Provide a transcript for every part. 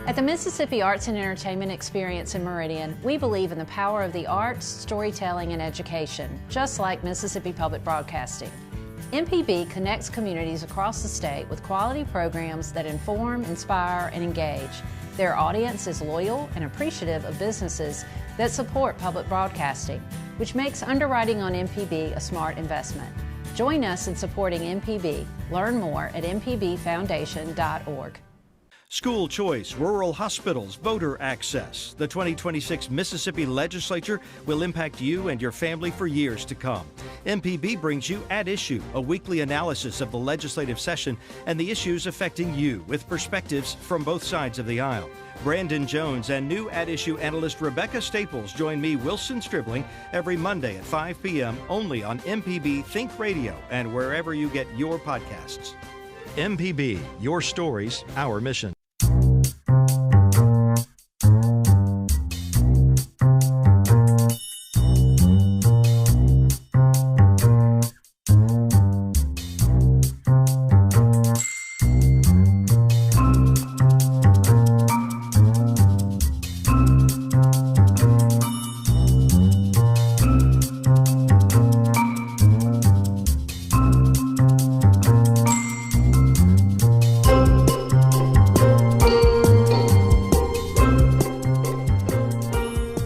At the Mississippi Arts and Entertainment Experience in Meridian, we believe in the power of the arts, storytelling, and education, just like Mississippi Public Broadcasting. MPB connects communities across the state with quality programs that inform, inspire, and engage. Their audience is loyal and appreciative of businesses that support public broadcasting, which makes underwriting on MPB a smart investment. Join us in supporting MPB. Learn more at mpbfoundation.org. School choice, rural hospitals, voter access. The 2026 Mississippi Legislature will impact you and your family for years to come. MPB brings you At Issue, a weekly analysis of the legislative session and the issues affecting you with perspectives from both sides of the aisle. Brandon Jones and new At Issue analyst Rebecca Staples join me, Wilson Stribling, every Monday at 5 p.m. only on MPB Think Radio and wherever you get your podcasts. MPB, your stories, our mission.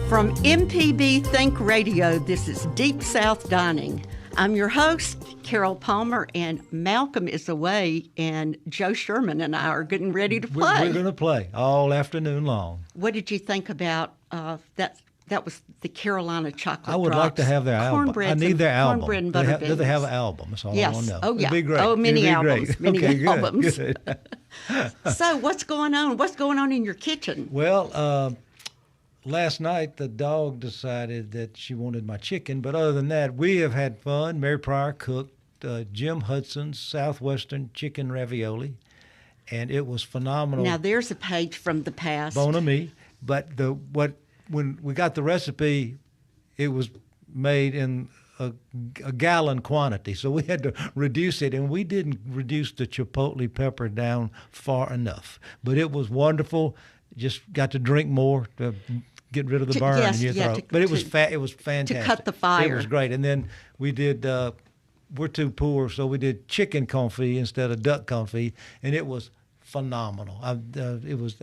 From MPB Think Radio, this is Deep South Dining. I'm your host, Carol Palmer, and Malcolm is away, and Joe Sherman and I are getting ready to play. We're going to play all afternoon long. What did you think about that? That was the Carolina Chocolate I would Drops. like to have their album. I need their album. Cornbread and butter do they have an album? That's all yes. I want to know. Oh, yeah. It'd be great. Oh, many albums. Great. Many okay, albums. Good. So what's going on? What's going on in your kitchen? Well, last night the dog decided that she wanted my chicken, but other than that, we have had fun. Mary Pryor cooked Jim Hudson's Southwestern chicken ravioli, and it was phenomenal. Now there's a page from the past. Bon ami, but when we got the recipe, it was made in a gallon quantity, so we had to reduce it, and we didn't reduce the chipotle pepper down far enough. But it was wonderful. Just got to drink more to get rid of the burn in your throat. But it was fantastic. To cut the fire. It was great. And then we did. We're too poor, so we did chicken confit instead of duck confit, and it was phenomenal. I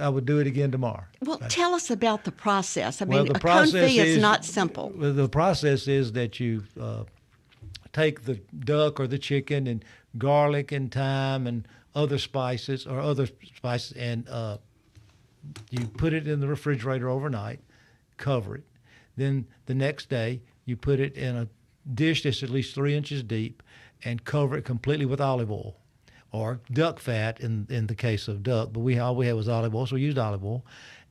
would do it again tomorrow. Well, tell us about the process. I Well, mean, the a process confit is not simple. Well, the process is that you take the duck or the chicken and garlic and thyme and other spices, and you put it in the refrigerator overnight, cover it. Then the next day, you put it in a dish that's at least 3 inches deep and cover it completely with olive oil or duck fat in the case of duck. But all we had was olive oil, so we used olive oil.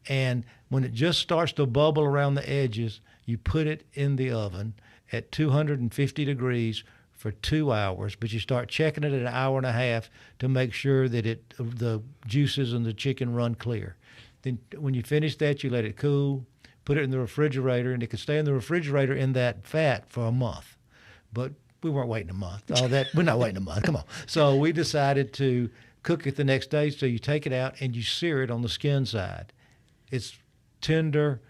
And when it just starts to bubble around the edges, you put it in the oven at 250 degrees for 2 hours, but you start checking it at an hour and a half to make sure that the juices in the chicken run clear. Then when you finish that, you let it cool, put it in the refrigerator, and it could stay in the refrigerator in that fat for a month. But we weren't waiting a month. We're not waiting a month. Come on. So we decided to cook it the next day. So you take it out and you sear it on the skin side. It's tender.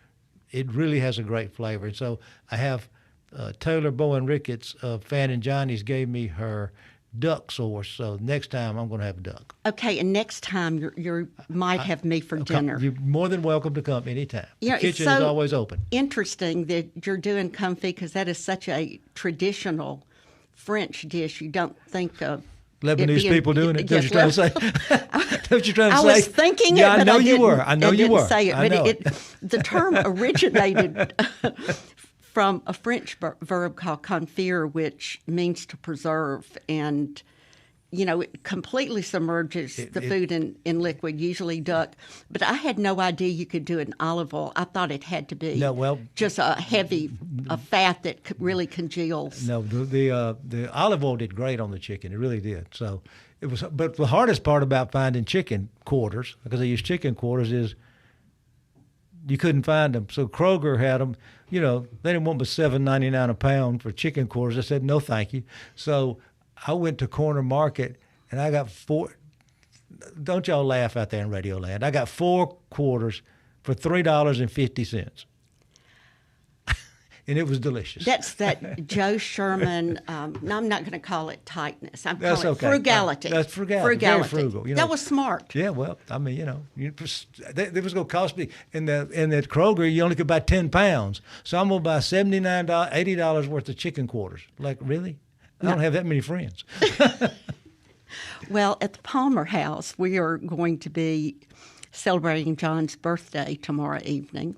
It really has a great flavor. And so I have Taylor Bowen Ricketts of Fan and Johnny's gave me her duck sauce. So next time I'm going to have a duck. Okay, and next time you might have me for dinner. You're more than welcome to come anytime. Yeah, the kitchen is always open. Interesting that you're doing confit because that is such a traditional French dish. You don't think of Lebanese people doing it. That's what you're trying to say. That's what you're trying to I say. was thinking yeah, it, but I know you were. I know you didn't were. say it, I know the term originated from a French verb called confire, which means to preserve, and it completely submerges the food in liquid, usually duck. But I had no idea you could do it in olive oil. I thought it had to be just a fat that really congeals. No, the olive oil did great on the chicken. It really did. So it was. But the hardest part about finding chicken quarters, because I use chicken quarters, is you couldn't find them. So Kroger had them. They didn't want but $7.99 a pound for chicken quarters. I said no, thank you. So I went to Corner Market and I got don't y'all laugh out there in Radio Land. I got 4 quarters for $3.50. And it was delicious. That's that Joe Sherman. No, I'm not going to call it tightness. I'm calling it okay. frugality. That's frugality. Very frugal. That was smart. Yeah, well, I mean, it was going to cost me in that Kroger. You only could buy 10 pounds, so I'm going to buy $79, $80 worth of chicken quarters. Like, really? I don't have that many friends. Well, at the Palmer House, we are going to be celebrating John's birthday tomorrow evening.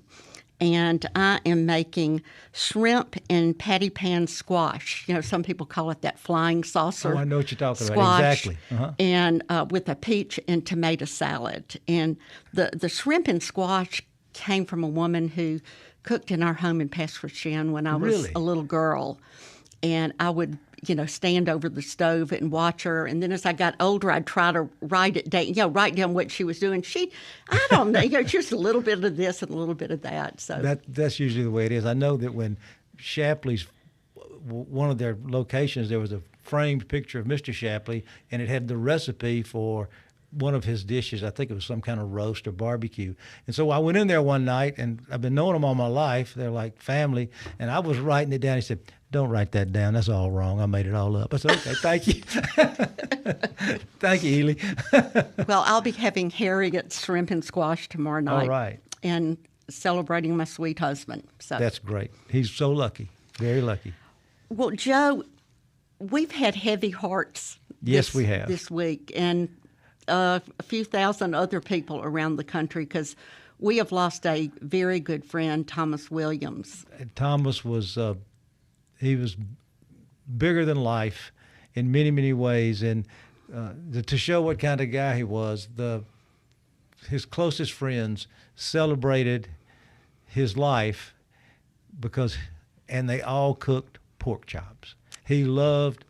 And I am making shrimp and patty pan squash. Some people call it that flying saucer. Oh, I know what you're talking squash, about. Exactly. Uh-huh. And with a peach and tomato salad. And the shrimp and squash came from a woman who cooked in our home in Stafford Shurden when I was a little girl. And I would, stand over the stove and watch her. And then as I got older, I'd try to write down what she was doing. I don't know, just a little bit of this and a little bit of that. So that's usually the way it is. I know that when Shapley's, one of their locations, there was a framed picture of Mr. Shapley, and it had the recipe for one of his dishes. I think it was some kind of roast or barbecue. And so I went in there one night, and I've been knowing them all my life. They're like family. And I was writing it down. He said, "Don't write that down. That's all wrong. I made it all up." I said, "Okay, thank you." Thank you, Ely. Well, I'll be having Harriet's shrimp and squash tomorrow night. All right. And celebrating my sweet husband. So that's great. He's so lucky. Very lucky. Well, Joe, we've had heavy hearts Yes, we have. This week. And a few thousand other people around the country because we have lost a very good friend, Thomas Williams. Thomas was he was bigger than life in many, many ways, and to show what kind of guy he was, his closest friends celebrated his life and they all cooked pork chops. He loved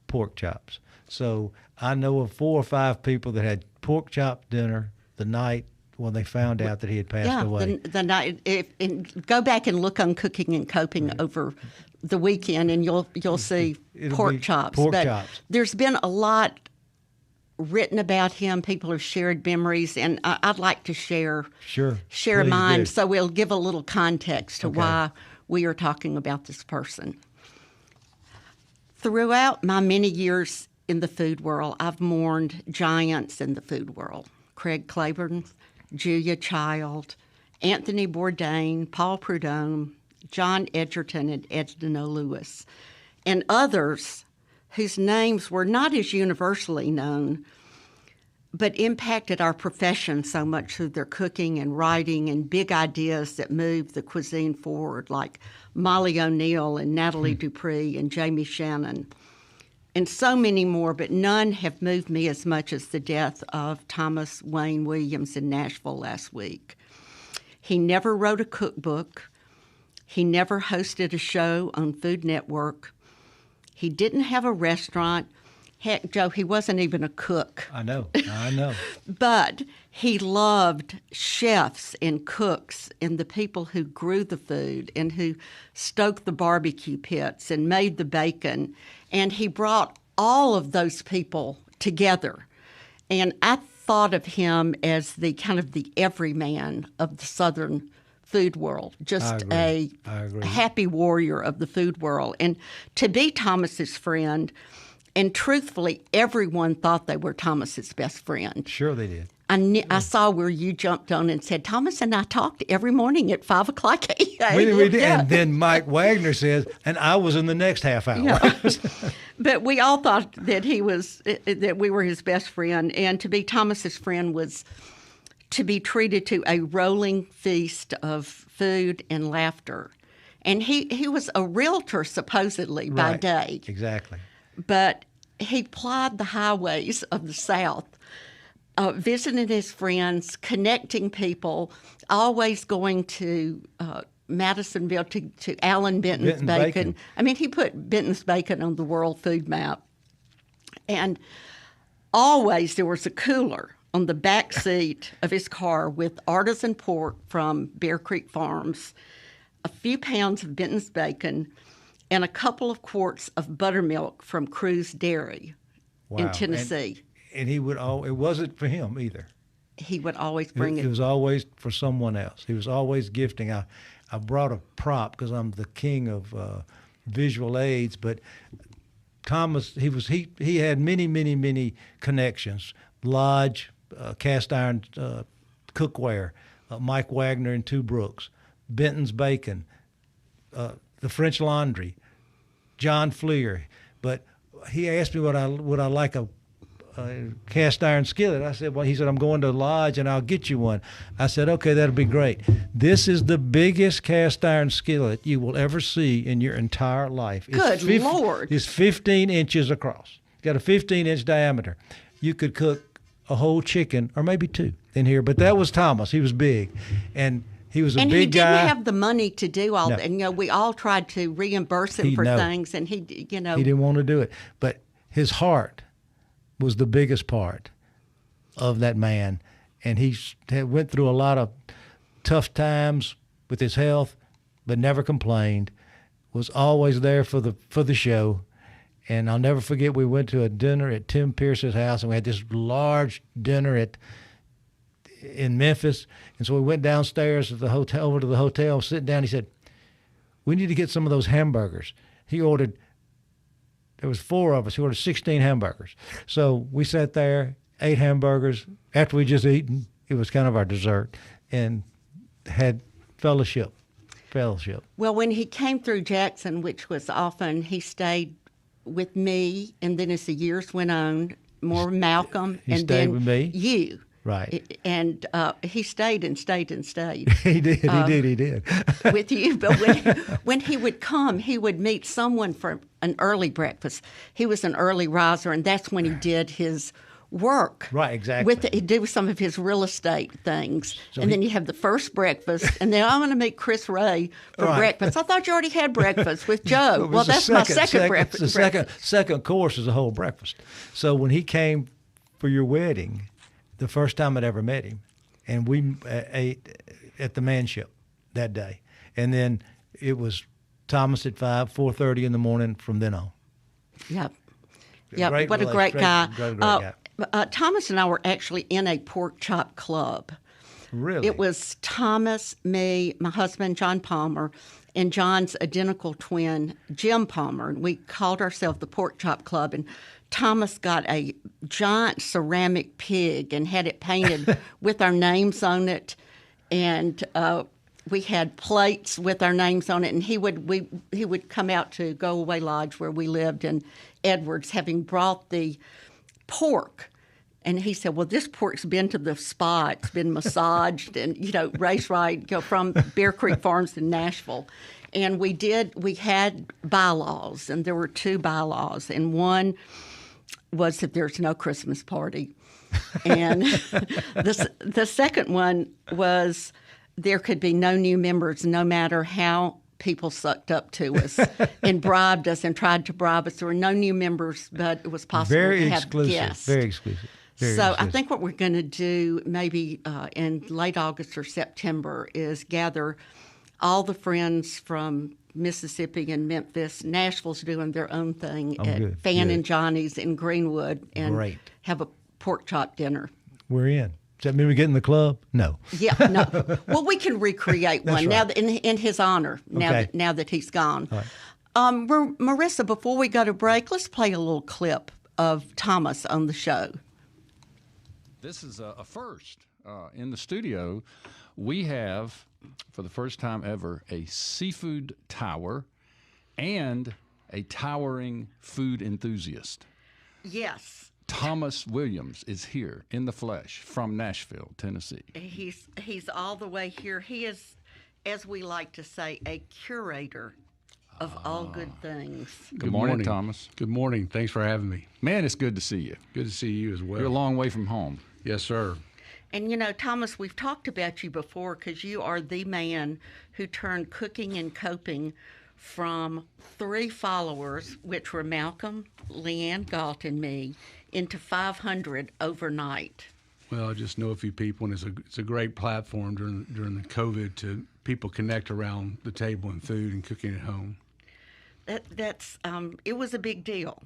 pork chops. So I know of 4 or 5 people that had pork chop dinner the night when they found out that he had passed away. The night. Go back and look on Cooking and Coping over the weekend, and you'll see pork chops. There's been a lot written about him. People have shared memories, and I'd like to share mine. Do. So we'll give a little context to why we are talking about this person. Throughout my many years in the food world, I've mourned giants in the food world. Craig Claiborne, Julia Child, Anthony Bourdain, Paul Prudhomme, John Edgerton, and Edna Lewis, and others whose names were not as universally known, but impacted our profession so much through their cooking and writing and big ideas that moved the cuisine forward, like Molly O'Neill and Natalie Dupree and Jamie Shannon, and so many more, but none have moved me as much as the death of Thomas Wayne Williams in Nashville last week. He never wrote a cookbook. He never hosted a show on Food Network. He didn't have a restaurant. Heck, Joe, he wasn't even a cook. I know. But he loved chefs and cooks and the people who grew the food and who stoked the barbecue pits and made the bacon. And he brought all of those people together. And I thought of him as the kind of the everyman of the Southern food world, just a happy warrior of the food world. And to be Thomas's friend, and truthfully, everyone thought they were Thomas's best friend. Sure they did. I saw where you jumped on and said, Thomas and I talked every morning at 5 o'clock a.m. We did. Yeah. And then Mike Wagner says, and I was in the next half hour. Yeah. But we all thought that that we were his best friend. And to be Thomas's friend was to be treated to a rolling feast of food and laughter. And he was a realtor, supposedly, by day. Exactly. But he plied the highways of the South, visiting his friends, connecting people, always going to Madisonville to Allen Benton's Bacon. I mean, he put Benton's Bacon on the world food map. And always there was a cooler on the back seat of his car with artisan pork from Bear Creek Farms, a few pounds of Benton's Bacon, and a couple of quarts of buttermilk from Cruz Dairy in Tennessee. And he would it wasn't for him either. He would always bring it. It was always for someone else. He was always gifting. I brought a prop because I'm the king of visual aids, but Thomas, he had many connections. Lodge, cast iron cookware, Mike Wagner and Two Brooks, Benton's Bacon, the French Laundry, John Fleer. But he asked me would I like a cast iron skillet. I said, well, he said, I'm going to Lodge and I'll get you one. I said, okay, that'll be great. This is the biggest cast iron skillet you will ever see in your entire life. Good Lord. It's 15 inches across. It's got a 15-inch diameter. You could cook a whole chicken or maybe two in here, but that was Thomas. He was big. And he was a big guy. And he didn't have the money to do all that. And, we all tried to reimburse him for things, and he didn't want to do it. But his heart was the biggest part of that man. And he went through a lot of tough times with his health, but never complained, was always there for the show. And I'll never forget, we went to a dinner at Tim Pierce's house, and we had this large dinner in Memphis. And so we went downstairs to the hotel, over to the hotel, sitting down. He said, we need to get some of those hamburgers. He ordered, there was 4 of us. He ordered 16 hamburgers. So we sat there, ate hamburgers. After we just eaten, it was kind of our dessert, and had fellowship. Well, when he came through Jackson, which was often, he stayed with me, and then as the years went on, more Malcolm, he and stayed then with me. You. Right. And he stayed and stayed and stayed. He did. With you. But when he would come, he would meet someone for an early breakfast. He was an early riser, and that's when he did his work. Right, exactly. He'd do some of his real estate things. And then you have the first breakfast, and then I'm going to meet Chris Ray for breakfast. I thought you already had breakfast with Joe. Well, that's my second breakfast. The second course is a whole breakfast. So when he came for your wedding, the first time I'd ever met him, and we ate at the manship that day. And then it was Thomas at 4:30 in the morning from then on. Yep. What a great guy. Great guy. Thomas and I were actually in a pork chop club. Really? It was Thomas, me, my husband, John Palmer, and John's identical twin, Jim Palmer. And we called ourselves the Pork Chop Club. And Thomas got a giant ceramic pig and had it painted with our names on it. And we had plates with our names on it. And he would come out to Go Away Lodge, where we lived in Edwards, having brought the pork. And he said, well, this pork's been to the spa. It's been massaged and, race right, from Bear Creek Farms in Nashville. And we had bylaws, and there were 2 bylaws. And one was that there's no Christmas party. And the second one was there could be no new members, no matter how people sucked up to us and bribed us and tried to bribe us. There were no new members, but it was possible to have guests. Very exclusive. I think what we're going to do maybe in late August or September is gather all the friends from Mississippi and Memphis. Nashville's doing their own thing at Fan and Johnny's in Greenwood, and have a pork chop dinner. We're in. Does that mean we get in the club? No. Yeah, no. Well, we can recreate one now in his honor. Now that he's gone. Right. Marissa, before we go to break, let's play a little clip of Thomas on the show. This is a first in the studio. We have, for the first time ever, a seafood tower and a towering food enthusiast. Yes. Thomas Williams is here in the flesh from Nashville, Tennessee. He's all the way here. He is, as we like to say, a curator of all good things. Good morning, Thomas. Good morning. Thanks for having me. Man, it's good to see you. Good to see you as well. You're a long way from home. Yes, sir. And, Thomas, we've talked about you before because you are the man who turned cooking and coping from 3 followers, which were Malcolm, Leanne Galt, and me, into 500 overnight. Well, I just know a few people, and it's a great platform during the COVID to people connect around the table and food and cooking at home. That's it was a big deal.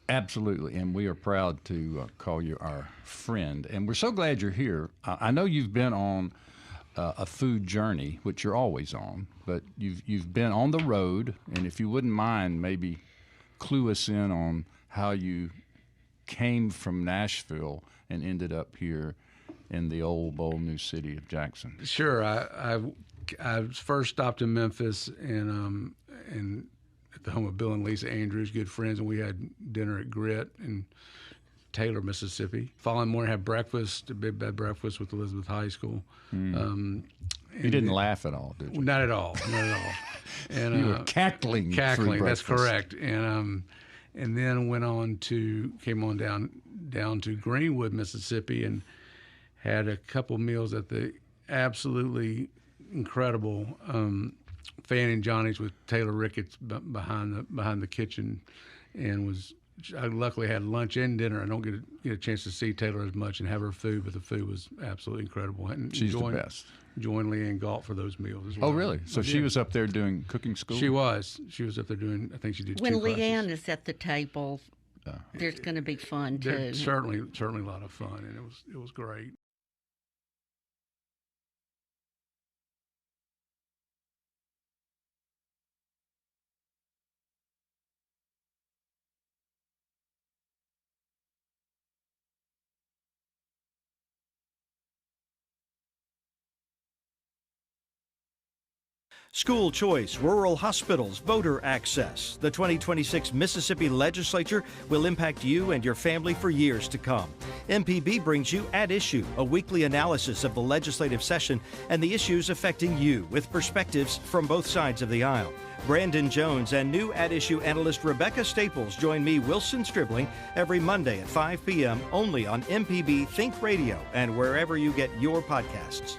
Absolutely, and we are proud to call you our friend. And we're so glad you're here. I know you've been on a food journey, which you're always on, but you've been on the road. And if you wouldn't mind, maybe clue us in on how you came from Nashville and ended up here in the old, bold new city of Jackson. Sure. I first stopped in Memphis and at the home of Bill and Lisa Andrews, good friends, and we had dinner at Grit in Taylor, Mississippi. Following morning, had breakfast, a big bed breakfast with Elizabeth High School. You didn't laugh at all, did you? Not at all. Not at all. And you were cackling. Cackling. That's breakfast. correct. And then came on down to Greenwood, Mississippi, and had a couple meals at the absolutely incredible Fan and Johnny's with Taylor Ricketts behind the kitchen, and I luckily had lunch and dinner. I don't get a chance to see Taylor as much and have her food, but the food was absolutely incredible. And She's the best. Joined Leanne Galt for those meals as well. Oh, really? So she was up there doing cooking school? She was. She was up there doing, I think she did when 2 classes. Leanne is at the table, there's going to be fun, too. Certainly a lot of fun, and it was great. School choice, rural hospitals, voter access. The 2026 Mississippi Legislature will impact you and your family for years to come. MPB brings you At Issue, a weekly analysis of the legislative session and the issues affecting you with perspectives from both sides of the aisle. Brandon Jones and new At Issue analyst Rebecca Staples join me, Wilson Stribling, every Monday at 5 p.m. only on MPB Think Radio and wherever you get your podcasts.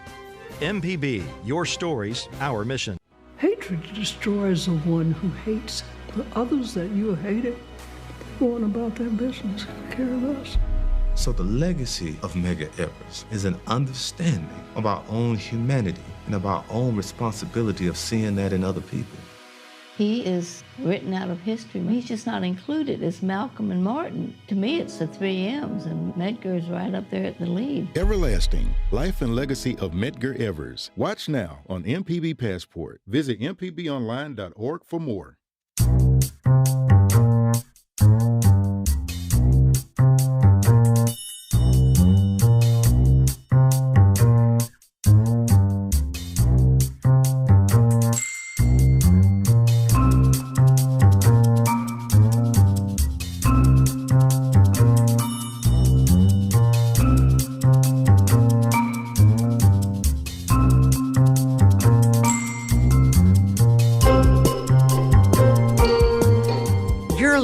MPB, your stories, our mission. Hatred destroys the one who hates. The others that you hated, go on about their business. Who cares of us? So the legacy of Medgar Evers is an understanding of our own humanity and of our own responsibility of seeing that in other people. He is written out of history. He's just not included as Malcolm and Martin. To me, it's the 3 M's, and Medgar is right up there at the lead. Everlasting, Life and Legacy of Medgar Evers. Watch now on MPB Passport. Visit mpbonline.org for more.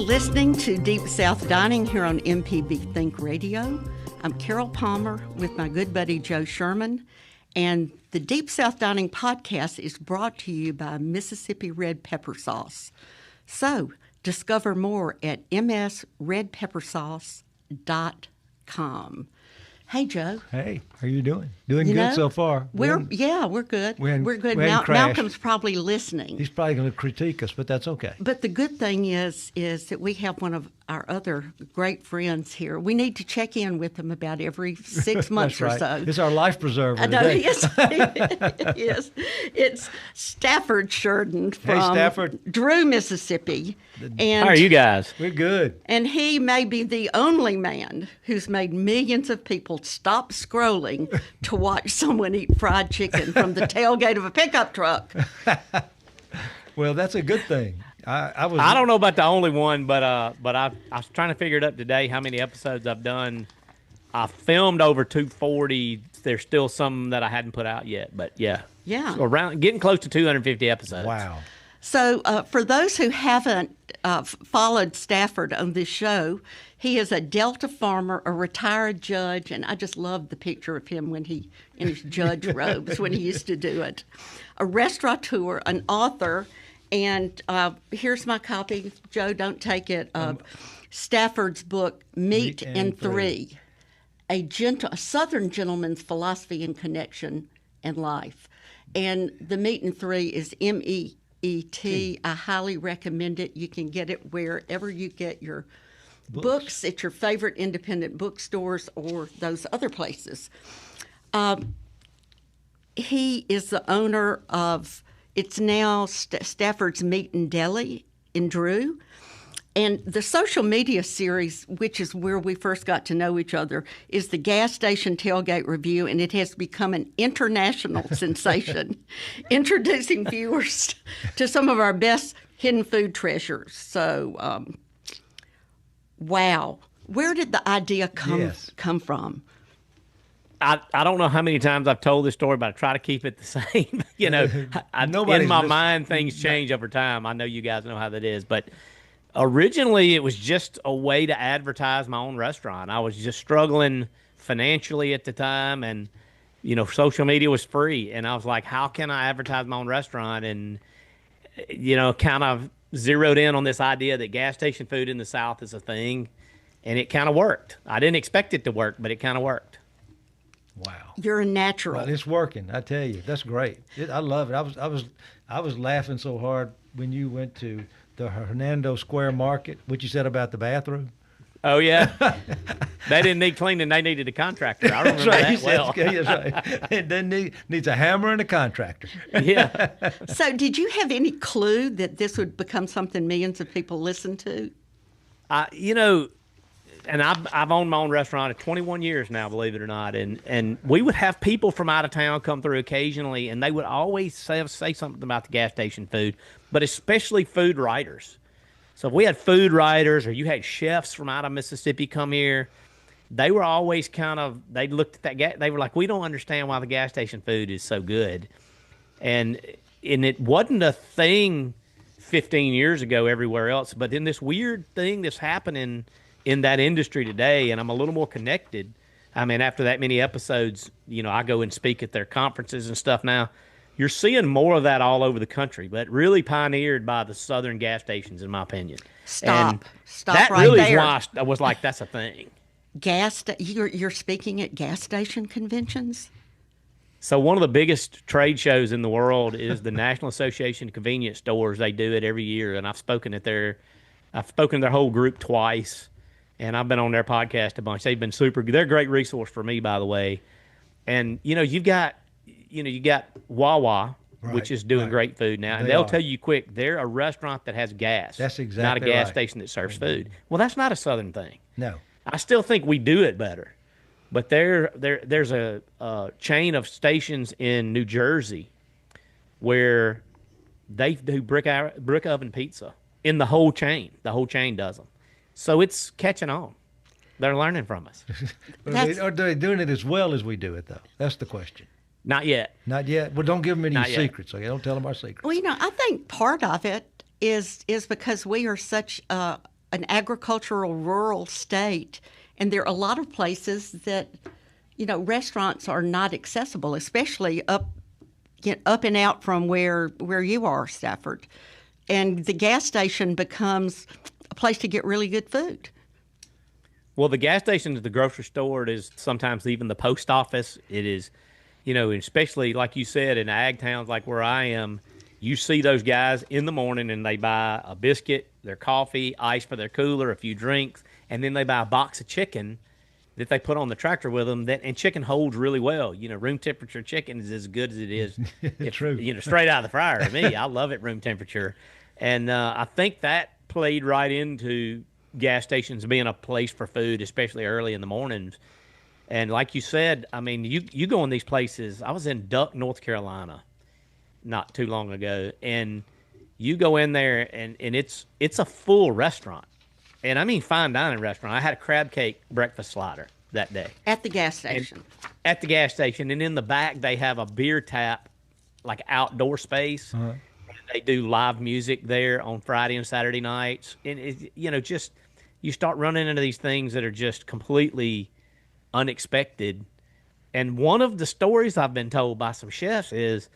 Listening to Deep South Dining here on MPB Think Radio. I'm Carol Palmer with my good buddy Joe Sherman, and the Deep South Dining podcast is brought to you by Mississippi Red Pepper Sauce. So, discover more at msredpeppersauce.com. Hey, Joe. Hey, how are you doing? Doing good so far. We're good. We're good. Malcolm's probably listening. He's probably going to critique us, but that's okay. But the good thing is that we have one of our other great friends here. We need to check in with him about every 6 months or so. It's our life preserver today. Yes, yes. It's Stafford Shurden from Drew, Mississippi. And how are you guys? We're good. And he may be the only man who's made millions of people stop scrolling to watch someone eat fried chicken from the tailgate of a pickup truck. Well, that's a good thing. I don't know about the only one, but I was trying to figure it up today how many episodes I've done. I filmed over 240. There's still some that I hadn't put out yet, but yeah. So around getting close to 250 episodes. Wow. So for those who haven't followed Stafford on this show, he is a Delta farmer, a retired judge, and I just love the picture of him when he in his judge robes when he used to do it. A restaurateur, an author, and here's my copy. Joe, don't take it. Stafford's book, Meat in Three, a Southern gentleman's philosophy and connection and life. And the Meat in Three is MEET. I highly recommend it. You can get it wherever you get your books at your favorite independent bookstores or those other places. He is the owner of, it's now Stafford's Meat and Deli in Drew. And the social media series, which is where we first got to know each other, is the Gas Station Tailgate Review, and it has become an international sensation, introducing viewers to some of our best hidden food treasures. So, wow. Where did the idea come from? I don't know how many times I've told this story, but I try to keep it the same. In my mind, things change over time. I know you guys know how that is, but originally it was just a way to advertise my own restaurant. I was just struggling financially at the time, and social media was free, and I was like, how can I advertise my own restaurant? And kind of zeroed in on this idea that gas station food in the South is a thing, and it kind of worked. I didn't expect it to work, but it kind of worked. Wow, you're a natural. Well, it's working. I tell you, that's great. I love it. I was laughing so hard when you went to the Hernando Square Market. What you said about the bathroom. Oh yeah, they didn't need cleaning. They needed a contractor. I remember that well. That's right. It then needs a hammer and a contractor. Yeah. So, did you have any clue that this would become something millions of people listen to? And I've owned my own restaurant for 21 years now, believe it or not. And we would have people from out of town come through occasionally, and they would always say something about the gas station food, but especially food writers. So if we had food writers or you had chefs from out of Mississippi come here, they were always they looked at that they were like, we don't understand why the gas station food is so good. And it wasn't a thing 15 years ago everywhere else, but then this weird thing that's happening in that industry today, and I'm a little more connected. I mean, after that many episodes, I go and speak at their conferences and stuff now. You're seeing more of that all over the country, but really pioneered by the southern gas stations, in my opinion. Stop that right really there. Is why I was like, that's a thing. You're speaking at gas station conventions? So one of the biggest trade shows in the world is the National Association of Convenience Stores. They do it every year, and I've spoken to their whole group twice. And I've been on their podcast a bunch. They've been super good. They're a great resource for me, by the way. And, you got Wawa, right, which is doing great food now. And they'll tell you quick, they're a restaurant that has gas. That's exactly not a gas right. station that serves food. Well, that's not a Southern thing. No. I still think we do it better. But there's a chain of stations in New Jersey where they do brick oven pizza in the whole chain. The whole chain does them. So it's catching on. They're learning from us. Are they doing it as well as we do it, though? That's the question. Not yet. Not yet? Well, don't give them any Not yet. secrets. Okay? Don't tell them our secrets. Well, I think part of it is because we are such an agricultural rural state, and there are a lot of places that, restaurants are not accessible, especially up and out from where you are, Stafford. And the gas station becomes a place to get really good food. Well, the gas station is the grocery store. It is sometimes even the post office. It is, especially like you said, in ag towns like where I am, you see those guys in the morning and they buy a biscuit, their coffee, ice for their cooler, a few drinks, and then they buy a box of chicken that they put on the tractor with them. And chicken holds really well. Room temperature chicken is as good as it is. True. Straight out of the fryer to me. I love it room temperature. And I think that played right into gas stations being a place for food, especially early in the mornings. And like you said, I mean, you go in these places. I was in Duck, North Carolina not too long ago, and you go in there and it's a full restaurant. And I mean fine dining restaurant. I had a crab cake breakfast slider that day. At the gas station. At the gas station. And in the back they have a beer tap, like outdoor space. Uh-huh. They do live music there on Friday and Saturday nights. And, just you start running into these things that are just completely unexpected. And one of the stories I've been told by some chefs is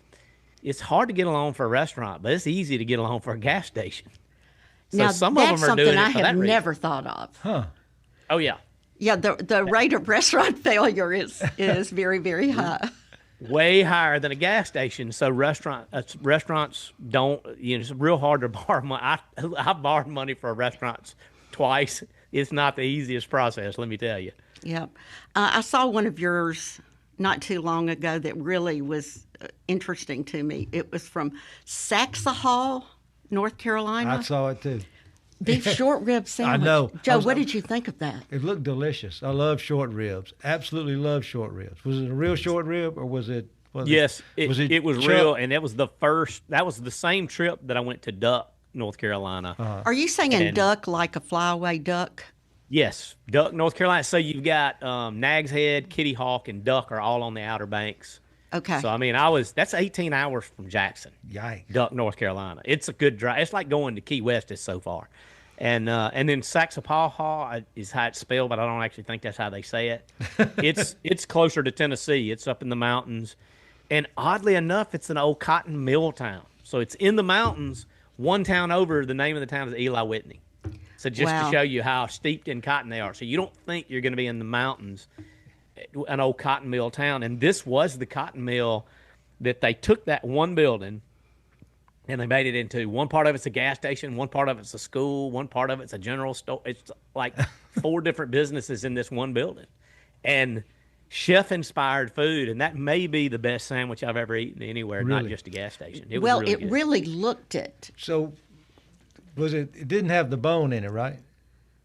it's hard to get along for a restaurant, but it's easy to get along for a gas station. So now, some that's of them are something doing I it for have that reason. never thought of. Huh. Oh, yeah. Yeah, the rate of restaurant failure is very, very high. Way higher than a gas station. So restaurants don't, it's real hard to borrow money. I've borrowed money for restaurants twice. it's not the easiest process, let me tell you. Yep. I saw one of yours not too long ago that really was interesting to me. It was from Saxahall, North Carolina. I saw it too. Beef short rib sandwich. I know. Joe, what did you think of that? It looked delicious. I love short ribs. Absolutely love short ribs. Was it a real short rib or was it? Yes, it was chuck? real, and that was the same trip that I went to Duck, North Carolina. Are you saying duck like a flyaway duck? Yes, Duck, North Carolina. So you've got Nag's Head, Kitty Hawk, and Duck are all on the Outer Banks. Okay. So, I mean, that's 18 hours from Jackson. Yikes. Duck, North Carolina. It's a good drive. It's like going to Key West is so far. And then Saxapahaw is how it's spelled, but I don't actually think that's how they say it. It's closer to Tennessee. It's up in the mountains. And oddly enough, it's an old cotton mill town. So it's in the mountains. One town over, the name of the town is Eli Whitney. So just to show you how steeped in cotton they are. So you don't think you're going to be in the mountains, an old cotton mill town. And this was the cotton mill that they took that one building and they made it into one part of it's a gas station, one part of it's a school, one part of it's a general store. It's like 4 different businesses in this one building. And chef-inspired food, and that may be the best sandwich I've ever eaten anywhere, Really? not just a gas station. It Well, was really it good. really looked it. So, it didn't have the bone in it, right?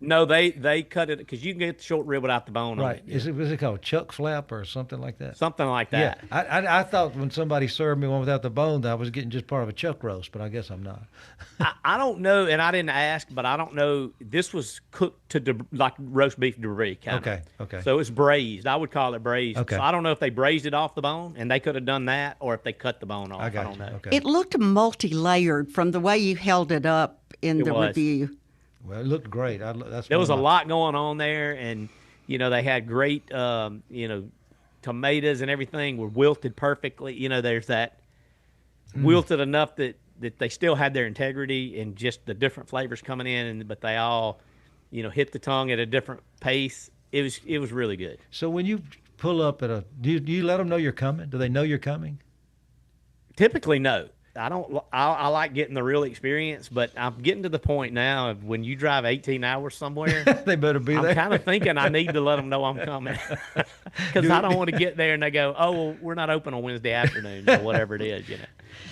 No, they cut it because you can get the short rib without the bone on Right. it. Was it called chuck flap or something like that? Something like that. Yeah. I thought when somebody served me one without the bone that I was getting just part of a chuck roast, but I guess I'm not. I don't know, and I didn't ask, but I don't know. This was cooked to like roast beef debris, kind of. Okay. So it's braised. I would call it braised. Okay. So I don't know if they braised it off the bone, and they could have done that, or if they cut the bone off. I don't know. Okay. It looked multi-layered from the way you held it up in the review. Well, it looked great. There was a lot going on there, and they had great, tomatoes and everything were wilted perfectly. There's that wilted enough that they still had their integrity and just the different flavors coming in, but they all, hit the tongue at a different pace. It was really good. So when you pull up do you let them know you're coming? Do they know you're coming? Typically, no. I like getting the real experience, but I'm getting to the point now of when you drive 18 hours somewhere, they better be there. I'm kind of thinking I need to let them know I'm coming because I don't want to get there and they go, oh, well, we're not open on Wednesday afternoon or whatever it is,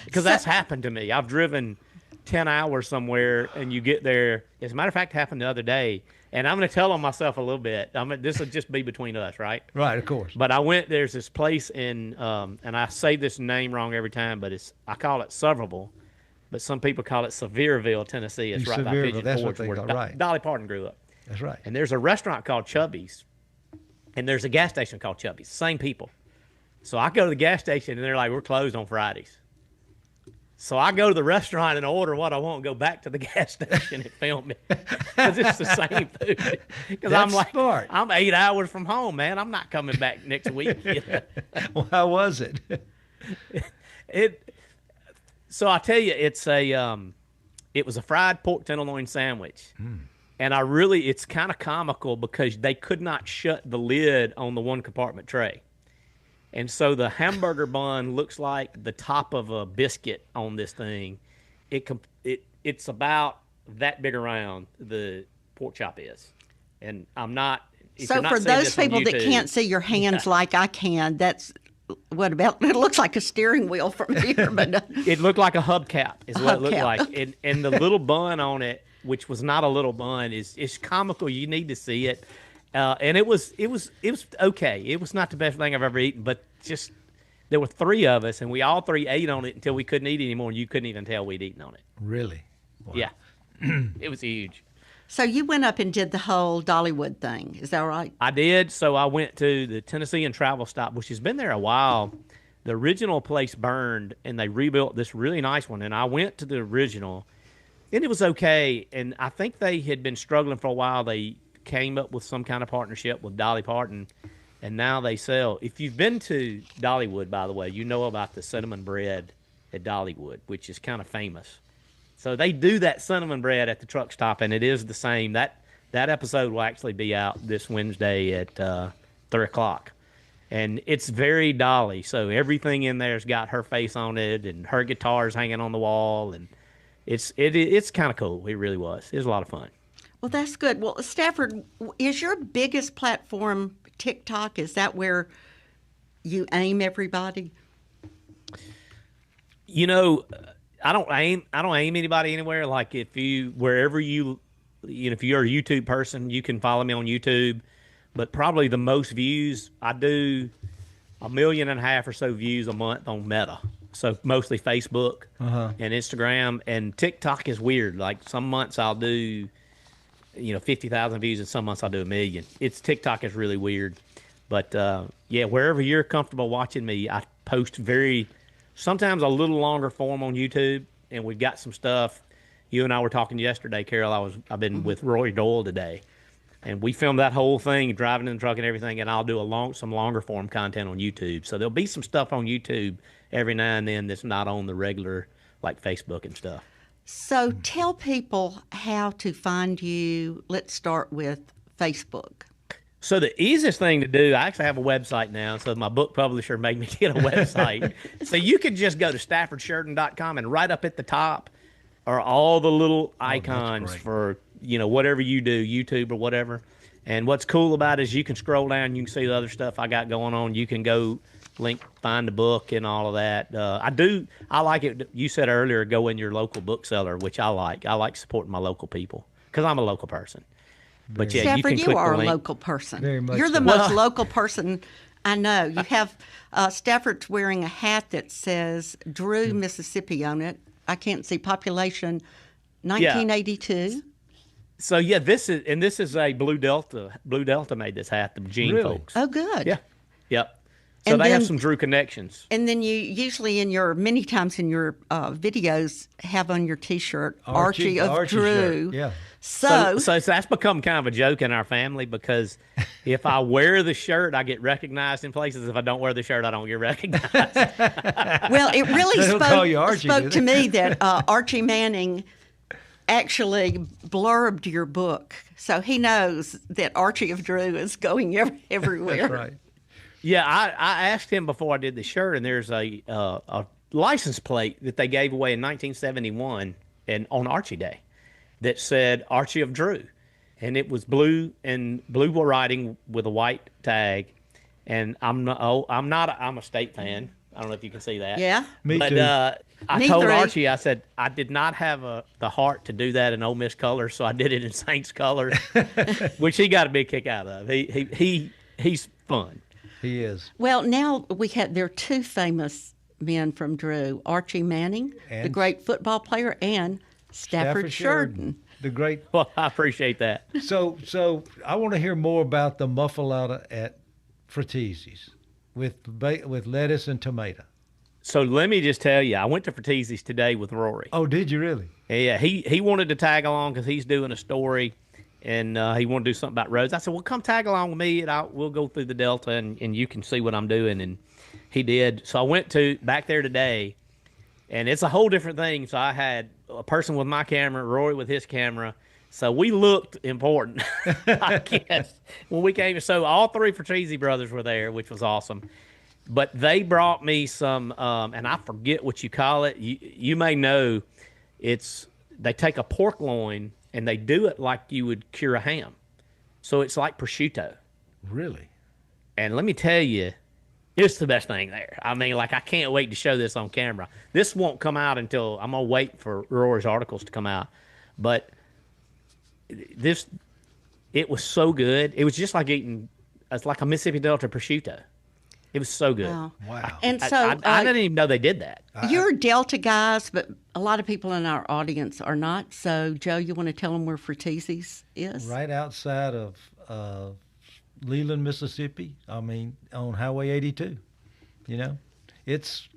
because that's happened to me. I've driven 10 hours somewhere and you get there. As a matter of fact, it happened the other day. And I'm going to tell on myself a little bit. This will just be between us, right? Right, of course. But there's this place in, and I say this name wrong every time, but I call it Severable, but some people call it Sevierville, Tennessee. It's right by Pigeon that's Forge, what they where call it, right. Dolly Parton grew up. That's right. And there's a restaurant called Chubby's, and there's a gas station called Chubby's. Same people. So I go to the gas station, and they're like, we're closed on Fridays. So I go to the restaurant and order what I want and go back to the gas station and film it because it's the same food. Because I'm like, smart. I'm 8 hours from home, man. I'm not coming back next week. Well, how was it? So I tell you, it was a fried pork tenderloin sandwich. And it's kind of comical because they could not shut the lid on the one compartment tray. And so the hamburger bun looks like the top of a biscuit on this thing. It's about that big around, the pork chop is. And I'm not. So for those people that can't see your hands like I can, that's what about? It looks like a steering wheel from here, but it looked like a hubcap is what it looked like. And the little bun on it, which was not a little bun, is comical. You need to see it. And it was okay. It was not the best thing I've ever eaten, but just there were 3 of us, and we all 3 ate on it until we couldn't eat anymore, and you couldn't even tell we'd eaten on it. Really? Wow. Yeah. It was huge. So you went up and did the whole Dollywood thing. Is that right? I did. So I went to the Tennessee and Travel Stop, which has been there a while. The original place burned, and they rebuilt this really nice one, and I went to the original, and it was okay. And I think they had been struggling for a while. They came up with some kind of partnership with Dolly Parton, and now they sell. If you've been to Dollywood, by the way, you know about the cinnamon bread at Dollywood, which is kind of famous. So they do that cinnamon bread at the truck stop, and it is the same. That episode will actually be out this Wednesday at 3 o'clock. And it's very Dolly, so everything in there's got her face on it, and her guitar's hanging on the wall, and it's kind of cool. It really was. It was a lot of fun. Well, that's good. Well, Stafford, is your biggest platform TikTok? Is that where you aim everybody? You know, I don't aim anybody anywhere. Like if you're a YouTube person, you can follow me on YouTube. But probably the most views, I do 1.5 million or so views a month on Meta. So mostly Facebook and Instagram, and TikTok is weird. Like some months I'll do, 50,000 views, and some months I'll do 1 million. TikTok is really weird. But yeah, wherever you're comfortable watching me, I post sometimes a little longer form on YouTube, and we've got some stuff. You and I were talking yesterday, Carol. I've been with Roy Doyle today, and we filmed that whole thing, driving in the truck and everything. And I'll do some longer form content on YouTube. So there'll be some stuff on YouTube every now and then that's not on the regular, like Facebook and stuff. So tell people how to find you. Let's start with Facebook. So the easiest thing to do, I actually have a website now, so my book publisher made me get a website. So you can just go to staffordshurden.com, and right up at the top are all the little icons for, whatever you do, YouTube or whatever. And what's cool about it is you can scroll down, you can see the other stuff I got going on. You can go find the book and all of that. I like it. You said earlier, go in your local bookseller, which I like. I like supporting my local people because I'm a local person. But yeah, Stafford, you are a local person. Very much You're the so. most local person I know. You have Stafford's wearing a hat that says Drew, Mississippi on it. I can't see population 1982. So yeah, this is a Blue Delta. Blue Delta made this hat, the Gene folks. Oh, good. Yeah. Yep. So they have some Drew connections. And then you usually many times in your videos have on your T-shirt Archie of Drew. Shirt. Yeah. So that's become kind of a joke in our family because if I wear the shirt, I get recognized in places. If I don't wear the shirt, I don't get recognized. Well, it really spoke to me that Archie Manning actually blurbed your book. So he knows that Archie of Drew is going everywhere. That's right. Yeah, I asked him before I did the shirt, and there's a license plate that they gave away in 1971 and on Archie Day that said Archie of Drew, and it was blue writing with a white tag. And I'm a State fan. I don't know if you can see that. Yeah, me too. But I told Archie, I said I did not have the heart to do that in Ole Miss colors, so I did it in Saints colors, which he got a big kick out of. He's fun. He is. Well, now there are two famous men from Drew: Archie Manning, the great football player, and Stafford Shurden, the great. Well, I appreciate that. So I want to hear more about the muffalata at Frattesi's with lettuce and tomato. So let me just tell you, I went to Frattesi's today with Rory. Oh, did you really? Yeah, he wanted to tag along because he's doing a story. And he wanted to do something about roads. I said, well, come tag along with me, and we'll go through the Delta, and you can see what I'm doing. And he did. So I went back there today, and it's a whole different thing. So I had a person with my camera, Roy with his camera. So we looked important, I guess, when we came. So all three Frattesi brothers were there, which was awesome. But they brought me some, and I forget what you call it. You may know, they take a pork loin, and they do it like you would cure a ham. So it's like prosciutto. Really? And let me tell you, it's the best thing there. I mean, I can't wait to show this on camera. This won't come out until I'm going to wait for Rory's articles to come out. But it was so good. It was just like it's like a Mississippi Delta prosciutto. It was so good. Wow. And so I didn't even know they did that. You're Delta guys, but a lot of people in our audience are not. So, Joe, you want to tell them where Frattesi's is? Right outside of Leland, Mississippi. I mean, on Highway 82. It's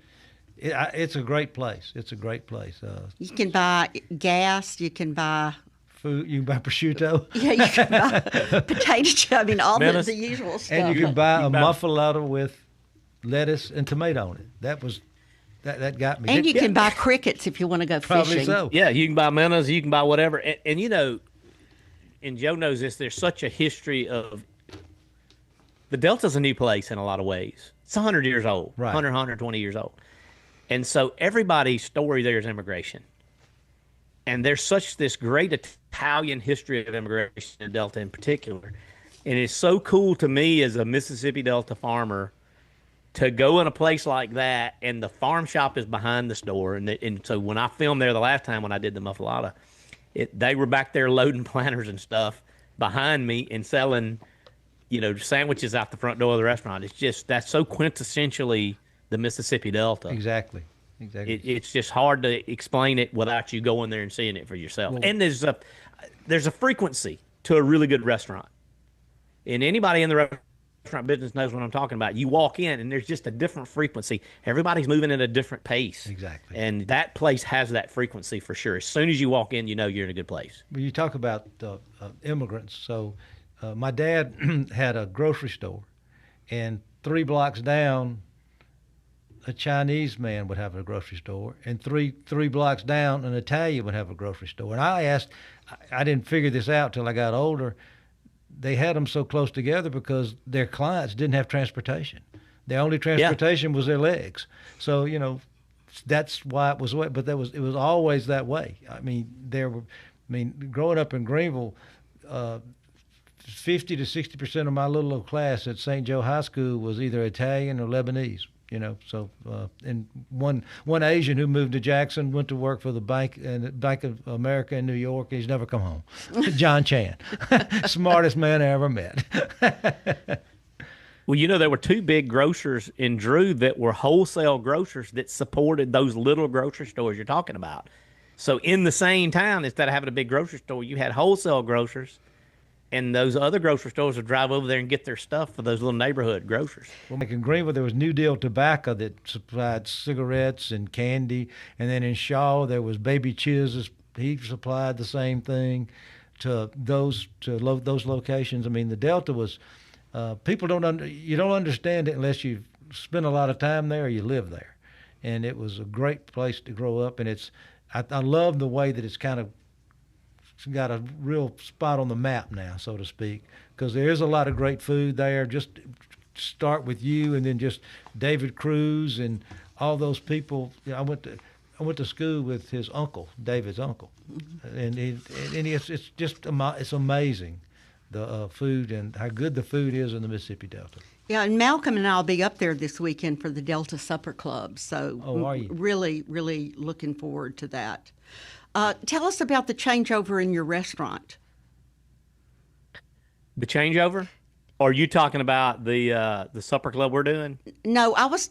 a great place. It's a great place. You can buy gas. You can buy food. You can buy prosciutto. Yeah, you can buy potato chip. I mean, all the usual stuff. And you can buy a muffalata with lettuce and tomato on it. That got me. And you can buy crickets if you want to go Probably fishing. So. Yeah, you can buy minnows. You can buy whatever. And and Joe knows this, there's such a history of the Delta's a new place in a lot of ways. It's 100 years old, right. 120 years old. And so everybody's story there is immigration. And there's this great Italian history of immigration in the Delta in particular. And it's so cool to me as a Mississippi Delta farmer to go in a place like that, and the farm shop is behind the store. And so when I filmed there the last time when I did the muffalata, they were back there loading planters and stuff behind me and selling, sandwiches out the front door of the restaurant. It's just, that's so quintessentially the Mississippi Delta. Exactly. It's just hard to explain it without you going there and seeing it for yourself. Well, and there's a frequency to a really good restaurant. And anybody in the restaurant business knows what I'm talking about. You walk in and there's just a different frequency. Everybody's moving at a different pace. Exactly. And that place has that frequency for sure. As soon as you walk in, you know you're in a good place. Well, you talk about immigrants. So my dad had a grocery store, and 3 blocks down, a Chinese man would have a grocery store, and three blocks down, an Italian would have a grocery store. And I didn't figure this out till I got older. They had them so close together because their clients didn't have transportation. Their only transportation was their legs. So, that's why it was, but it was always that way. Growing up in Greenville, 50 to 60% of my little old class at St. Joe High School was either Italian or Lebanese. And one Asian who moved to Jackson went to work for the Bank of America in New York. He's never come home. John Chan, smartest man I ever met. Well, there were 2 big grocers in Drew that were wholesale grocers that supported those little grocery stores you're talking about. So in the same town, instead of having a big grocery store, you had wholesale grocers. And those other grocery stores would drive over there and get their stuff for those little neighborhood grocers. Well, like in Greenville, there was New Deal Tobacco that supplied cigarettes and candy. And then in Shaw, there was Baby Chiz's. He supplied the same thing to those locations. The Delta was, people you don't understand it unless you've spent a lot of time there or you live there. And it was a great place to grow up. And I love the way that it's kind of got a real spot on the map now, so to speak, because there is a lot of great food there. Just start with you, and then just David Cruz and all those people. I went to school with his uncle, David's uncle, and it's amazing the food and how good the food is in the Mississippi Delta. Yeah, and Malcolm and I'll be up there this weekend for the Delta Supper Club. So are you? Really, really looking forward to that. Tell us about the changeover in your restaurant. The changeover? Or are you talking about the supper club we're doing? No, I was.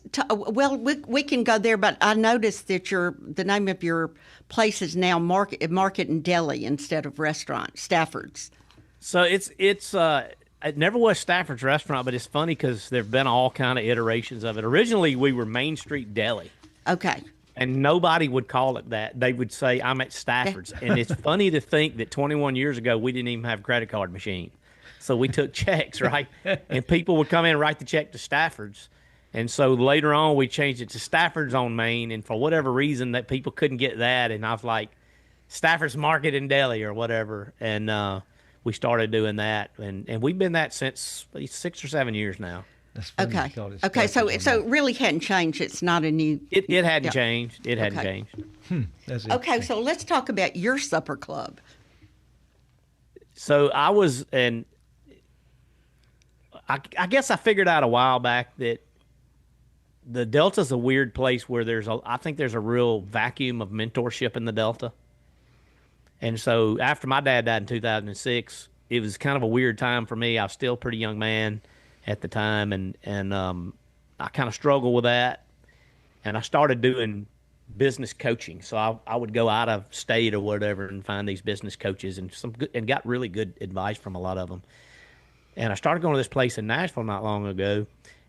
We can go there, but I noticed that the name of your place is now Market and Deli instead of restaurant, Stafford's. So it never was Stafford's Restaurant, but it's funny because there've been all kind of iterations of it. Originally, we were Main Street Deli. Okay. And nobody would call it that. They would say, I'm at Stafford's. And it's funny to think that 21 years ago, we didn't even have a credit card machine. So we took checks, right? And people would come in and write the check to Stafford's. And so later on, we changed it to Stafford's on Main. And for whatever reason, that people couldn't get that. And I was like, Stafford's Market and Deli or whatever. And we started doing that. And we've been that since 6 or 7 years now. Okay. Okay. So it really hadn't changed. It's not a new. It hadn't changed. It hadn't changed. That's it. Okay. So let's talk about your supper club. So I was, and I guess I figured out a while back that the Delta's a weird place where I think there's a real vacuum of mentorship in the Delta. And so after my dad died in 2006, it was kind of a weird time for me. I was still a pretty young man at the time, and I kind of struggled with that, and I started doing business coaching. So I would go out of state or whatever and find these business coaches and got really good advice from a lot of them. And I started going to this place in Nashville not long ago,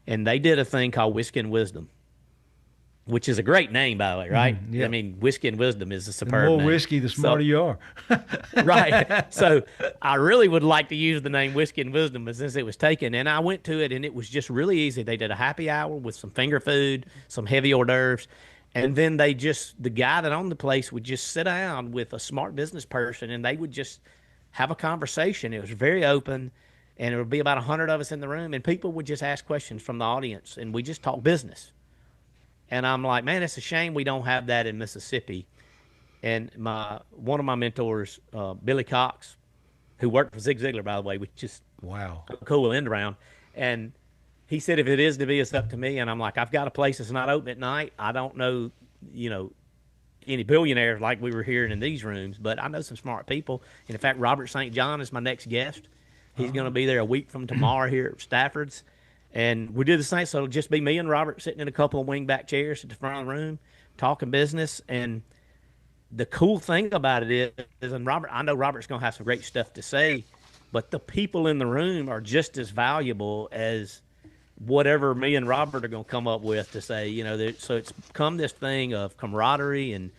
and they did a thing called Whiskey and Wisdom, which is a great name, by the way, right? Yeah. Whiskey and Wisdom is a superb name. The more name. whiskey, the smarter you are. Right. So I really would like to use the name Whiskey and Wisdom, but since it was taken, and I went to it, and it was just really easy. They did a happy hour with some finger food, some heavy hors d'oeuvres, and then the guy that owned the place would just sit down with a smart business person, and they would just have a conversation. It was very open, and there would be about 100 of us in the room, and people would just ask questions from the audience, and we just talk business. And I'm like, man, it's a shame we don't have that in Mississippi. And one of my mentors, Billy Cox, who worked for Zig Ziglar, by the way, which is Wow. a cool end around. And he said, if it is to be, it's up to me. And I'm like, I've got a place that's not open at night. I don't know, any billionaires like we were hearing in these rooms, but I know some smart people. And in fact, Robert St. John is my next guest. He's going to be there a week from tomorrow here at Stafford's. And we do the same. So it'll just be me and Robert sitting in a couple of wingback chairs at the front of the room, talking business. And the cool thing about it is, and Robert, I know Robert's going to have some great stuff to say, but the people in the room are just as valuable as whatever me and Robert are going to come up with to say, so it's become this thing of camaraderie and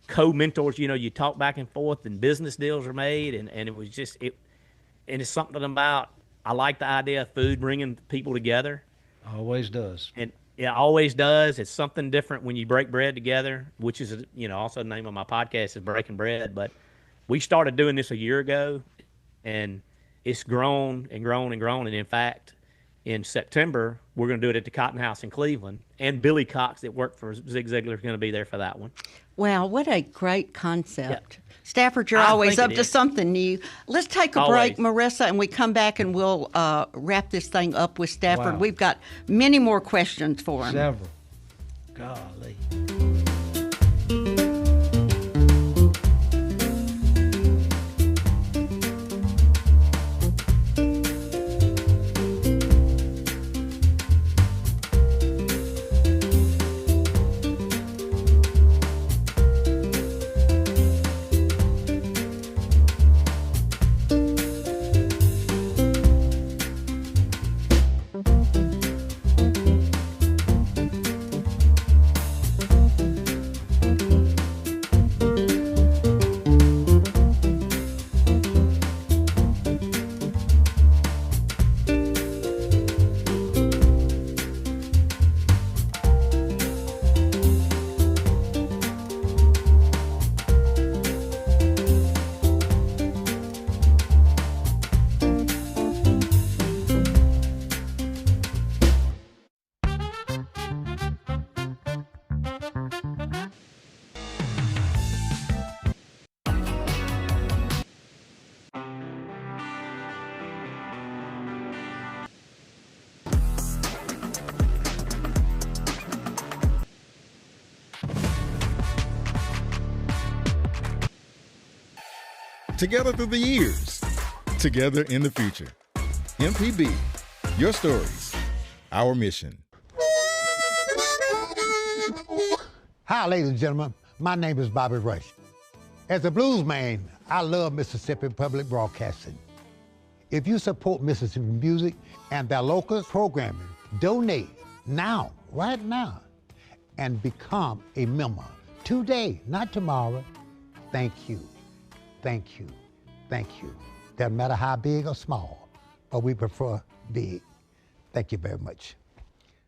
co-mentors. You talk back and forth and business deals are made. And it was just, and it's something about, I like the idea of food bringing people together. Always does. And it always does. It's something different when you break bread together, which is, also the name of my podcast is Breaking Bread. But we started doing this a year ago, and it's grown and grown and grown. And in fact, in September, we're going to do it at the Cotton House in Cleveland. And Billy Cox, that worked for Zig Ziglar, is going to be there for that one. Wow, what a great concept. Yeah. Stafford, you're always up to something new. Let's take a break, Marissa, and we come back and we'll wrap this thing up with Stafford. Wow. We've got many more questions for him. Several. Golly. Together through the years, together in the future. MPB, your stories, our mission. Hi, ladies and gentlemen. My name is Bobby Rush. As a blues man, I love Mississippi Public Broadcasting. If you support Mississippi music and their local programming, donate now, right now, and become a member today, not tomorrow. Thank you. Thank you. Thank you. Doesn't matter how big or small, but we prefer big. Thank you very much.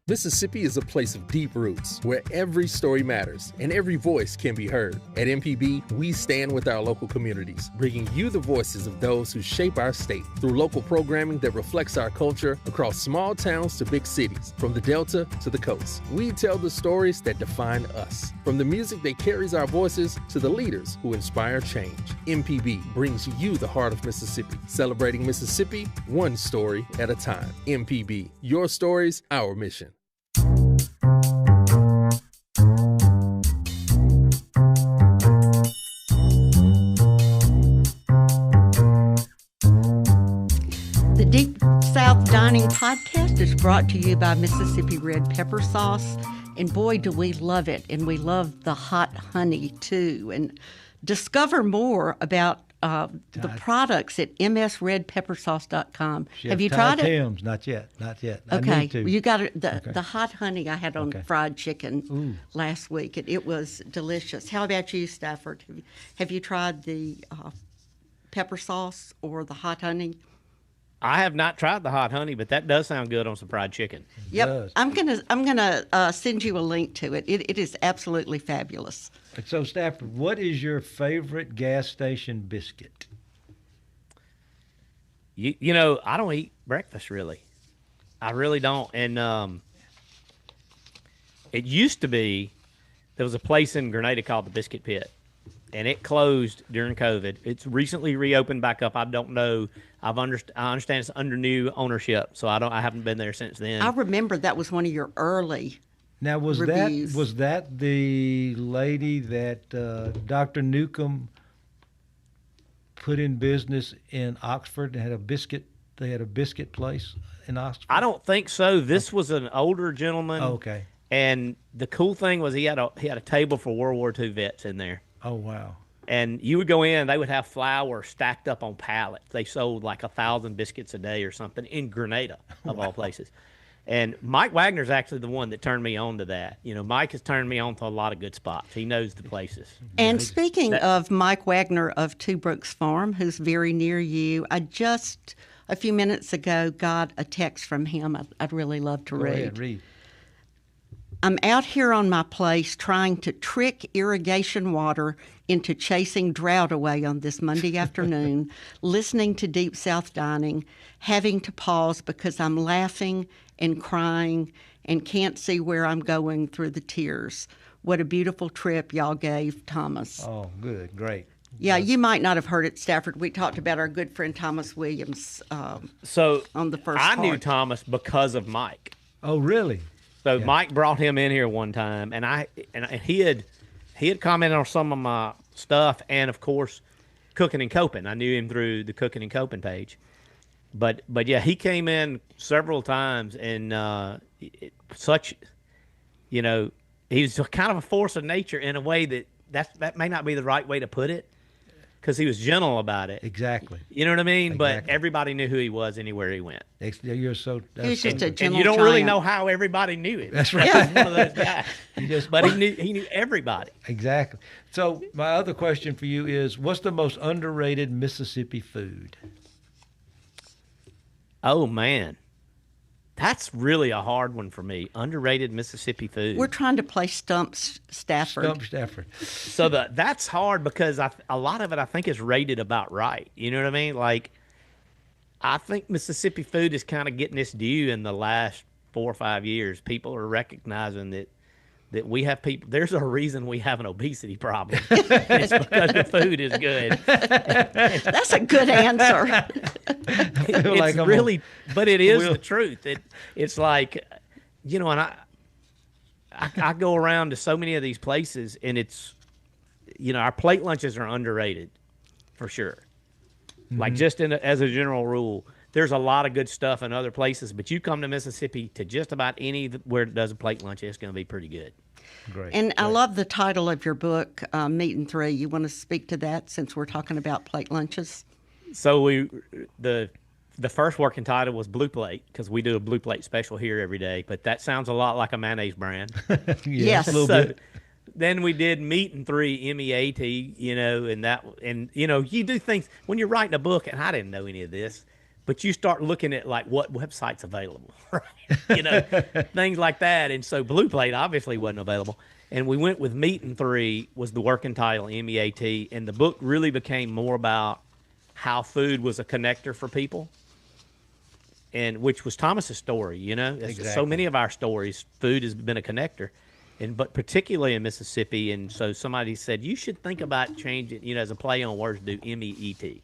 Mississippi is a place of deep roots where every story matters and every voice can be heard. At MPB, we stand with our local communities, bringing you the voices of those who shape our state through local programming that reflects our culture across small towns to big cities, from the Delta to the coast. We tell the stories that define us, from the music that carries our voices to the leaders who inspire change. MPB brings you the heart of Mississippi, celebrating Mississippi one story at a time. MPB, your stories, our mission. The Deep South Dining Podcast is brought to you by Mississippi Red Pepper Sauce. And boy, do we love it. And we love the hot honey, too. And discover more about the products at msredpeppersauce.com. Have you tried it? Tim's, not yet. Okay, I need to. You got it. The hot honey I had on fried chicken last week, and it was delicious. How about you, Stafford? Have you tried the pepper sauce or the hot honey? I have not tried the hot honey, but that does sound good on some fried chicken. Yep, I'm gonna send you a link to it. It is absolutely fabulous. So, Stafford, what is your favorite gas station biscuit? You know, I don't eat breakfast really. I really don't. And it used to be there was a place in Grenada called the Biscuit Pit, and it closed during COVID. It's recently reopened back up. I don't know. I understand it's under new ownership, so I haven't been there since then. I remember that was one of your early Now, was reviews. that the lady that Dr. Newcomb put in business in Oxford and had a biscuit? They had a biscuit place in Oxford. I don't think so. This was an older gentleman. Oh, okay. And the cool thing was he had a table for World War II vets in there. Oh, wow. And you would go in, they would have flour stacked up on pallets. They sold like 1,000 biscuits a day or something in Grenada, of all places. And Mike Wagner's actually the one that turned me on to that. You know, Mike has turned me on to a lot of good spots. He knows the places. And speaking of Mike Wagner of Two Brooks Farm, who's very near you, I just a few minutes ago got a text from him I'd really love to read. Go ahead, read. I'm out here on my place trying to trick irrigation water into chasing drought away on this Monday afternoon, listening to Deep South Dining, having to pause because I'm laughing and crying and can't see where I'm going through the tears. What a beautiful trip y'all gave, Thomas. Oh, good. Great. Yeah, you might not have heard it, Stafford. We talked about our good friend Thomas Williams on the first I knew part. Thomas because of Mike. Oh, really? So Mike brought him in here one time, and he had commented on some of my stuff, and of course, Cooking and Coping. I knew him through the Cooking and Coping page, but yeah, he came in several times, and he was kind of a force of nature in a way that may not be the right way to put it, because he was gentle about it. Exactly. You know what I mean? Exactly. But everybody knew who he was anywhere he went. You're so. He was just a And gentle you don't really giant. know how everybody knew him. That's right. He was one of those guys. But he knew everybody. Exactly. So my other question for you is, what's the most underrated Mississippi food? Oh, man. That's really a hard one for me. Underrated Mississippi food. We're trying to play Stumps Stafford. Stump Stafford. So that's hard because a lot of it I think is rated about right. You know what I mean? Like, I think Mississippi food is kind of getting its due in the last 4 or 5 years. People are recognizing that we have people. There's a reason we have an obesity problem. It's because the food is good. That's a good answer. But it is the truth. It's like, you know, and I go around to so many of these places, and it's, you know, our plate lunches are underrated, for sure. Mm-hmm. Like just as a general rule, there's a lot of good stuff in other places, but you come to Mississippi to just about anywhere that does a plate lunch, it's going to be pretty good. Great. And I love the title of your book, Meat and Three. You want to speak to that since we're talking about plate lunches? So the first working title was Blue Plate, because we do a Blue Plate special here every day, but that sounds a lot like a mayonnaise brand. Yes. A little bit. Then we did Meat and Three, MEAT, you know, and you know, you do things when you're writing a book, and I didn't know any of this, but you start looking at like what website's available, right? You know, things like that. And so Blue Plate obviously wasn't available. And we went with Meat and Three was the working title, MEAT, and the book really became more about how food was a connector for people, and which was Thomas's story, you know. Exactly. So many of our stories, food has been a connector. But particularly in Mississippi, and so somebody said, you should think about changing, you know, as a play on words, do MEET.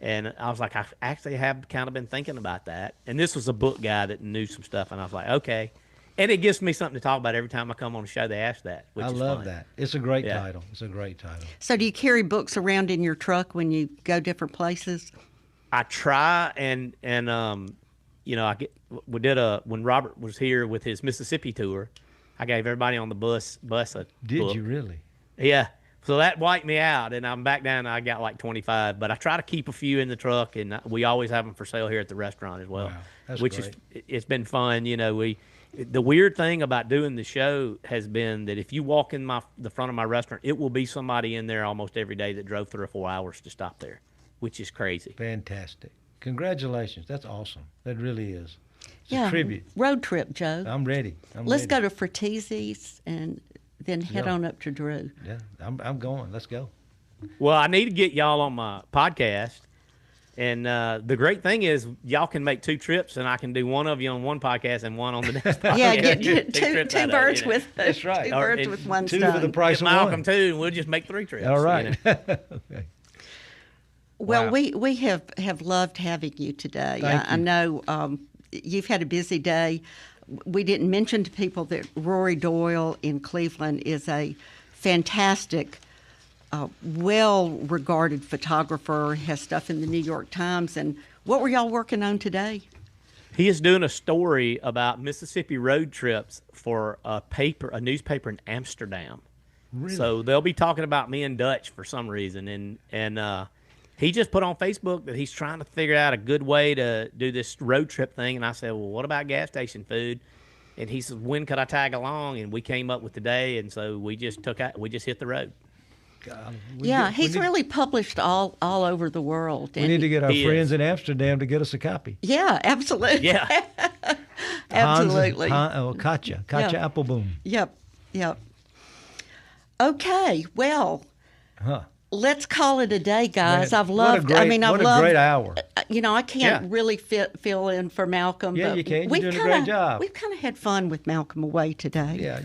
And I was like, I actually have kind of been thinking about that. And this was a book guy that knew some stuff, and I was like, okay. And it gives me something to talk about every time I come on the show. They ask that, which I is love fun. that. It's a great title. It's a great title. So do you carry books around in your truck when you go different places? I try, and you know, when Robert was here with his Mississippi tour, I gave everybody on the bus a Did book. you really? Yeah. So that wiped me out, and I'm back down. I got like 25, but I try to keep a few in the truck, and we always have them for sale here at the restaurant as well. Wow, that's which great. It's been fun. You know, the weird thing about doing the show has been that if you walk in the front of my restaurant, it will be somebody in there almost every day that drove 3 or 4 hours to stop there, which is crazy. Fantastic. Congratulations. That's awesome. That really is. It's Yeah, a tribute. road trip, Joe. I'm ready. Let's go to Fratesi's and then head on up to Drew. Yeah, I'm going. Let's go. Well, I need to get y'all on my podcast. And the great thing is, y'all can make 2 trips, and I can do one of you on one podcast and one on the next podcast. Yeah, get two birds with that's right. Two birds with one 2 stone. for the price of Malcolm one. too, and we'll just make 3 trips. All right. Okay. Well, Wow. we have loved having you today. Thank I you. know you've had a busy day. We didn't mention to people that Rory Doyle in Cleveland is a fantastic, well-regarded photographer, has stuff in the New York Times. And what were y'all working on today? He is doing a story about Mississippi road trips for a newspaper in Amsterdam. Really? So they'll be talking about me and Dutch for some reason, and he just put on Facebook that he's trying to figure out a good way to do this road trip thing. And I said, well, what about gas station food? And he said, when could I tag along? And we came up with today, and so we just hit the road. God, He's really published all over the world. We need to get our friends in Amsterdam to get us a copy. Yeah, absolutely. Yeah. Absolutely. Katja Appelboom. Yep. Okay, well, let's call it a day, guys. Man, I've loved. What a great hour. I can't really fill in for Malcolm. Yeah, but you can. You're doing a great job. We've kind of had fun with Malcolm away today. Yeah,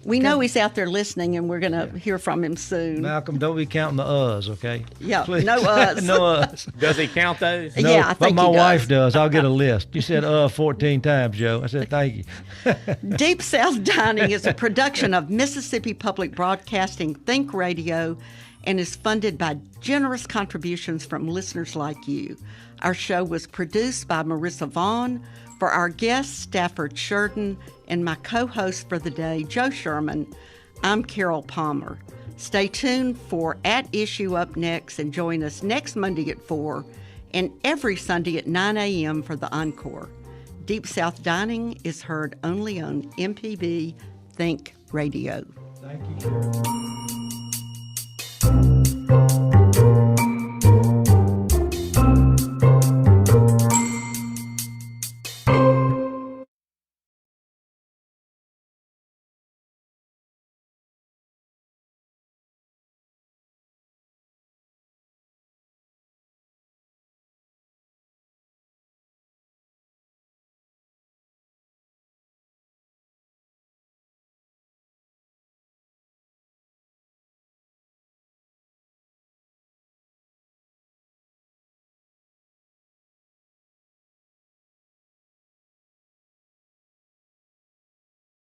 we know he's out there listening, and we're going to hear from him soon. Malcolm, don't be counting the uhs, okay? Yeah, Please. no uhs. No uhs. Does he count those? No, yeah, I think but my he does. wife does. I'll get a list. You said 14 times, Joe. I said thank you. Deep South Dining is a production of Mississippi Public Broadcasting Think Radio and is funded by generous contributions from listeners like you. Our show was produced by Marissa Vaughn. For our guest, Stafford Shurden, and my co-host for the day, Joe Sherman, I'm Carol Palmer. Stay tuned for At Issue up next, and join us next Monday at 4 and every Sunday at 9 a.m. for the Encore. Deep South Dining is heard only on MPB Think Radio. Thank you, Carol.